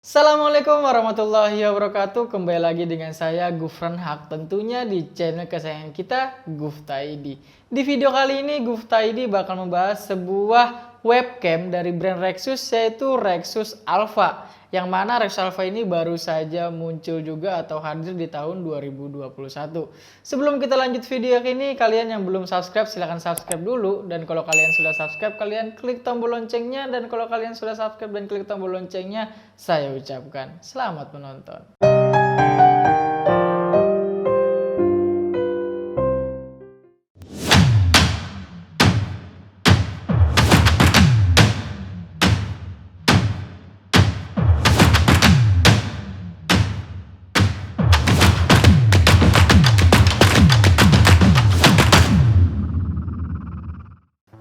Assalamualaikum warahmatullahi wabarakatuh. Kembali lagi dengan saya Gufran Haq, tentunya di channel kesayangan kita Gufta.id. Di video kali ini Gufta.id bakal membahas sebuah webcam dari brand Rexus, yaitu Rexus Alpha. Yang mana Rexus Alpha ini baru saja muncul juga atau hadir di tahun 2021. Sebelum kita lanjut video ini, kalian yang belum subscribe silahkan subscribe dulu. Dan kalau kalian sudah subscribe, kalian klik tombol loncengnya. Dan kalau kalian sudah subscribe dan klik tombol loncengnya, saya ucapkan selamat menonton.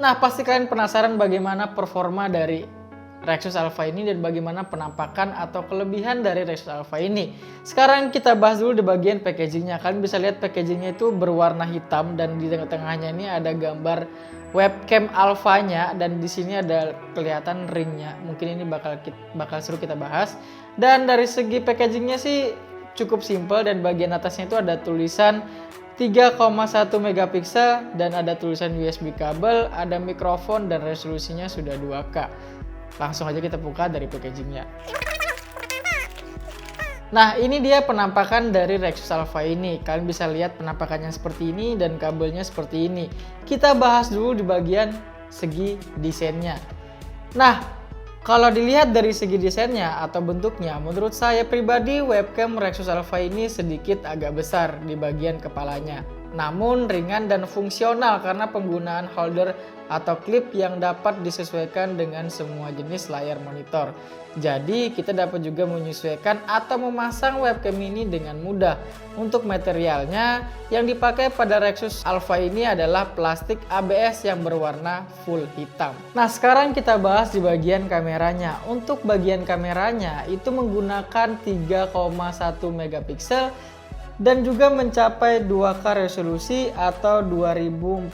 Nah, pasti kalian penasaran bagaimana performa dari Rexus Alpha ini dan bagaimana penampakan atau kelebihan dari Rexus Alpha ini. Sekarang kita bahas dulu di bagian packagingnya. Kalian bisa lihat packagingnya itu berwarna hitam dan di tengah-tengahnya ini ada gambar webcam Alpha-nya dan di sini ada kelihatan ringnya. Mungkin ini bakal seru kita bahas. Dan dari segi packagingnya sih cukup simple dan bagian atasnya itu ada tulisan 3,1 megapiksel dan ada tulisan USB kabel, ada mikrofon dan resolusinya sudah 2K. Langsung aja kita buka dari packagingnya. Nah, ini dia penampakan dari Rexus Alpha ini. Kalian bisa lihat penampakannya seperti ini dan kabelnya seperti ini. Kita bahas dulu di bagian segi desainnya. Nah, kalau dilihat dari segi desainnya atau bentuknya, menurut saya pribadi webcam Rexus Alpha ini sedikit agak besar di bagian kepalanya. Namun ringan dan fungsional karena penggunaan holder atau klip yang dapat disesuaikan dengan semua jenis layar monitor. Jadi kita dapat juga menyesuaikan atau memasang webcam ini dengan mudah. Untuk materialnya yang dipakai pada Rexus Alpha ini adalah plastik ABS yang berwarna full hitam. Nah, sekarang kita bahas di bagian kameranya. Untuk bagian kameranya itu menggunakan 3,1 megapiksel dan juga mencapai 2K resolusi atau 2040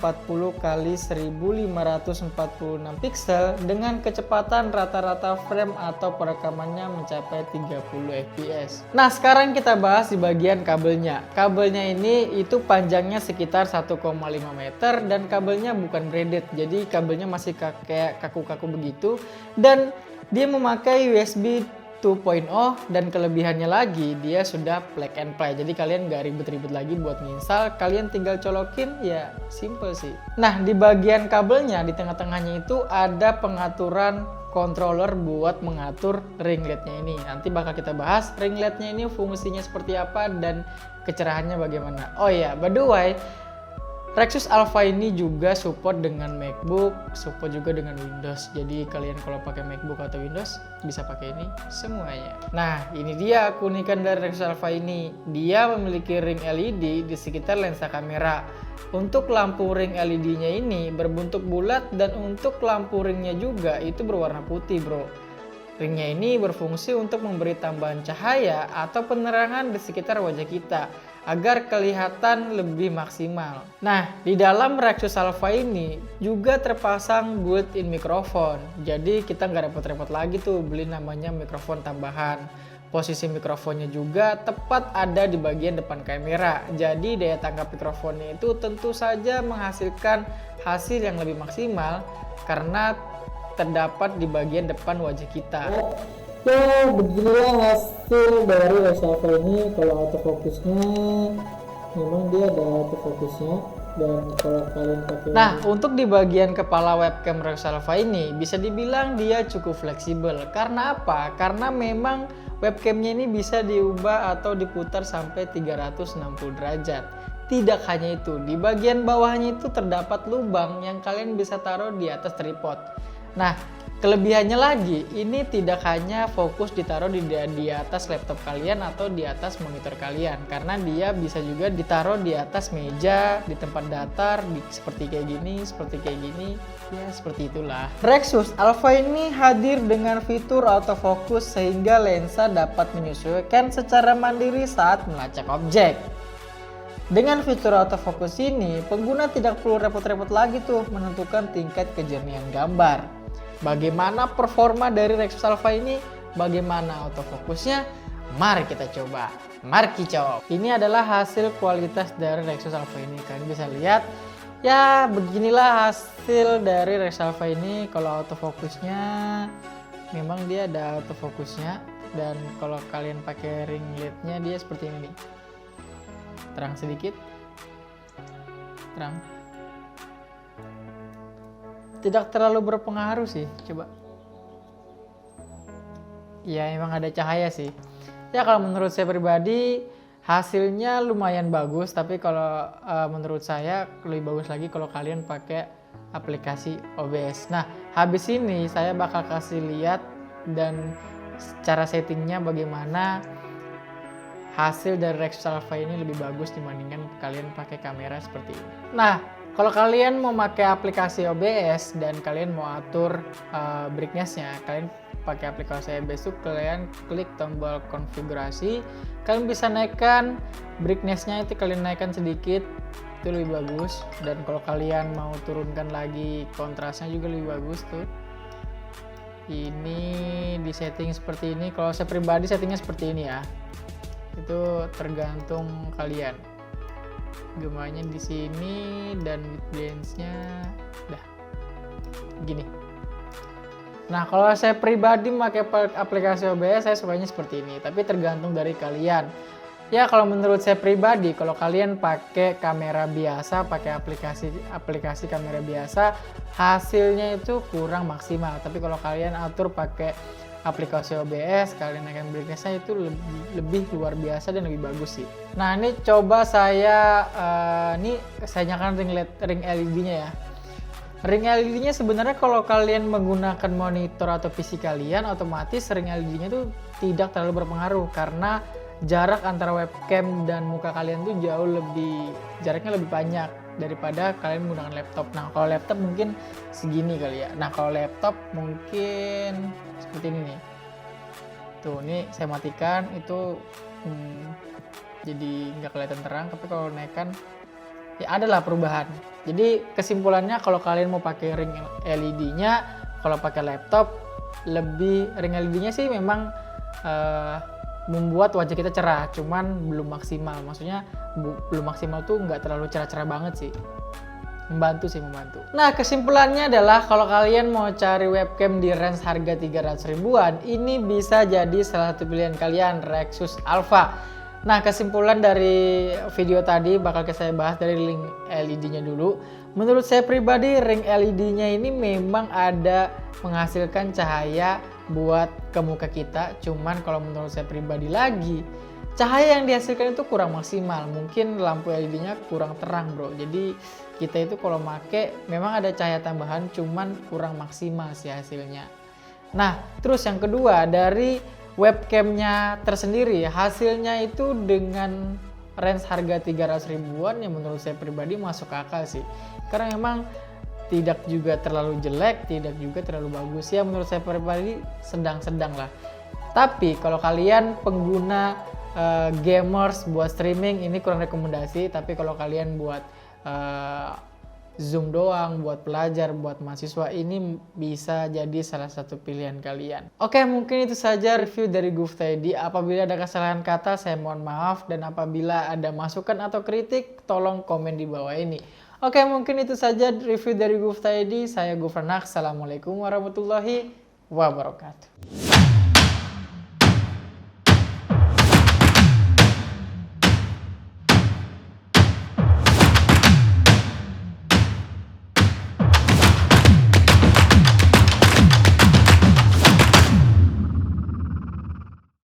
x 1546 piksel dengan kecepatan rata-rata frame atau perekamannya mencapai 30 fps. Nah, sekarang kita bahas di bagian kabelnya. Kabelnya ini itu panjangnya sekitar 1,5 meter dan kabelnya bukan braided, jadi kabelnya masih kayak kaku-kaku begitu dan dia memakai USB 2.0 dan kelebihannya lagi dia sudah plug and play, jadi kalian gak ribet-ribet lagi buat nginstal, kalian tinggal colokin, ya simple sih. Nah, di bagian kabelnya di tengah-tengahnya itu ada pengaturan controller buat mengatur ring LED-nya ini. Nanti bakal kita bahas ring LED-nya ini fungsinya seperti apa dan kecerahannya bagaimana. Oh iya, by the way, Rexus Alpha ini juga support dengan MacBook, support juga dengan Windows. Jadi kalian kalau pakai MacBook atau Windows bisa pakai ini semuanya. Nah, ini dia keunikan dari Rexus Alpha ini. Dia memiliki ring LED di sekitar lensa kamera. Untuk lampu ring LED-nya ini berbentuk bulat dan untuk lampu ringnya juga itu berwarna putih, bro. Ringnya ini berfungsi untuk memberi tambahan cahaya atau penerangan di sekitar wajah kita agar kelihatan lebih maksimal. Nah, di dalam Rexus Alpha ini juga terpasang built-in mikrofon. Jadi kita nggak repot-repot lagi tuh beli namanya mikrofon tambahan. Posisi mikrofonnya juga tepat ada di bagian depan kamera. Jadi daya tangkap mikrofonnya itu tentu saja menghasilkan hasil yang lebih maksimal karena terdapat di bagian depan wajah kita. Ya, beginilah hasil dari Rexus Alpha ini. Kalau autofocusnya memang dia ada autofocusnya, dan kalau kalian pakai untuk di bagian kepala webcam Rexus Alpha ini bisa dibilang dia cukup fleksibel. Karena apa? Karena memang webcamnya ini bisa diubah atau diputar sampai 360 derajat. Tidak hanya itu, di bagian bawahnya itu terdapat lubang yang kalian bisa taruh di atas tripod. Nah, kelebihannya lagi, ini tidak hanya fokus ditaruh di atas laptop kalian atau di atas monitor kalian, karena dia bisa juga ditaruh di atas meja, di tempat datar, seperti kayak gini, ya seperti itulah. Rexus Alpha ini hadir dengan fitur autofocus sehingga lensa dapat menyesuaikan secara mandiri saat melacak objek. Dengan fitur autofocus ini, pengguna tidak perlu repot-repot lagi tuh menentukan tingkat kejernihan gambar. Bagaimana performa dari Rexus Alpha ini? bagaimana autofokusnya? Mari kita coba. Mari kicau. Ini adalah hasil kualitas dari Rexus Alpha ini. Kalian bisa lihat, ya beginilah hasil dari Rexus Alpha ini. Kalau autofokusnya, memang dia ada autofokusnya. Dan kalau kalian pakai ring LED-nya, dia seperti ini nih. Terang sedikit. Terang. Tidak terlalu berpengaruh sih, coba. Ya emang ada cahaya sih. Ya kalau menurut saya pribadi hasilnya lumayan bagus, tapi kalau menurut saya lebih bagus lagi kalau kalian pakai aplikasi OBS. Nah, habis ini saya bakal kasih lihat dan cara settingnya bagaimana hasil dari Rexus Alpha ini lebih bagus dibandingkan kalian pakai kamera seperti ini. Nah, kalau kalian mau pakai aplikasi OBS dan kalian mau atur brightness-nya, kalian pakai aplikasi OBS itu kalian klik tombol konfigurasi, kalian bisa naikkan brightness-nya, itu kalian naikkan sedikit, itu lebih bagus. Dan kalau kalian mau turunkan lagi kontrasnya juga lebih bagus tuh. Ini di setting seperti ini. Kalau saya pribadi settingnya seperti ini ya. Itu tergantung kalian. Gemanya di sini dan width balance-nya udah gini. Nah, kalau saya pribadi pakai aplikasi OBS, saya sukanya seperti ini. Tapi tergantung dari kalian. Ya, kalau menurut saya pribadi, kalau kalian pakai kamera biasa, pakai aplikasi kamera biasa, hasilnya itu kurang maksimal. Tapi kalau kalian atur pakai aplikasi OBS, kalian naikkan brightness-nya itu lebih luar biasa dan lebih bagus sih. Nah, ini coba saya nyalakan ring LED-nya ya. Ring LED-nya sebenarnya kalau kalian menggunakan monitor atau PC kalian, otomatis ring LED-nya itu tidak terlalu berpengaruh karena jarak antara webcam dan muka kalian tuh jaraknya lebih banyak daripada kalian menggunakan laptop. Nah, kalau laptop mungkin segini kali ya. Nah, kalau laptop mungkin seperti ini nih. Tuh, ini saya matikan itu jadi nggak kelihatan terang, tapi kalau naikkan ya adalah perubahan. Jadi kesimpulannya kalau kalian mau pakai ring LED-nya, kalau pakai laptop ring LED-nya sih memang membuat wajah kita cerah, cuman belum maksimal. Maksudnya belum maksimal tuh nggak terlalu cerah-cerah banget sih. Membantu. Nah, kesimpulannya adalah kalau kalian mau cari webcam di range harga 300 ribuan, ini bisa jadi salah satu pilihan kalian, Rexus Alpha. Nah, kesimpulan dari video tadi bakal saya bahas dari ring LED-nya dulu. Menurut saya pribadi, ring LED-nya ini memang ada menghasilkan cahaya buat ke muka kita. Cuman kalau menurut saya pribadi lagi, cahaya yang dihasilkan itu kurang maksimal. Mungkin lampu LED-nya kurang terang, bro. Jadi kita itu kalau make memang ada cahaya tambahan, cuman kurang maksimal sih hasilnya. Nah, terus yang kedua dari webcamnya tersendiri, hasilnya itu dengan range harga 300 ribuan yang menurut saya pribadi masuk akal sih. Karena memang tidak juga terlalu jelek, tidak juga terlalu bagus. Ya menurut saya pribadi sedang-sedang lah. Tapi kalau kalian pengguna gamers buat streaming, ini kurang rekomendasi. Tapi kalau kalian buat Zoom doang, buat pelajar, buat mahasiswa, ini bisa jadi salah satu pilihan kalian. Oke, mungkin itu saja review dari GoofTeddy. Apabila ada kesalahan kata, saya mohon maaf. Dan apabila ada masukan atau kritik, tolong komen di bawah ini. Oke, mungkin itu saja review dari GoofTeddy. Saya Gufranak. Assalamualaikum warahmatullahi wabarakatuh.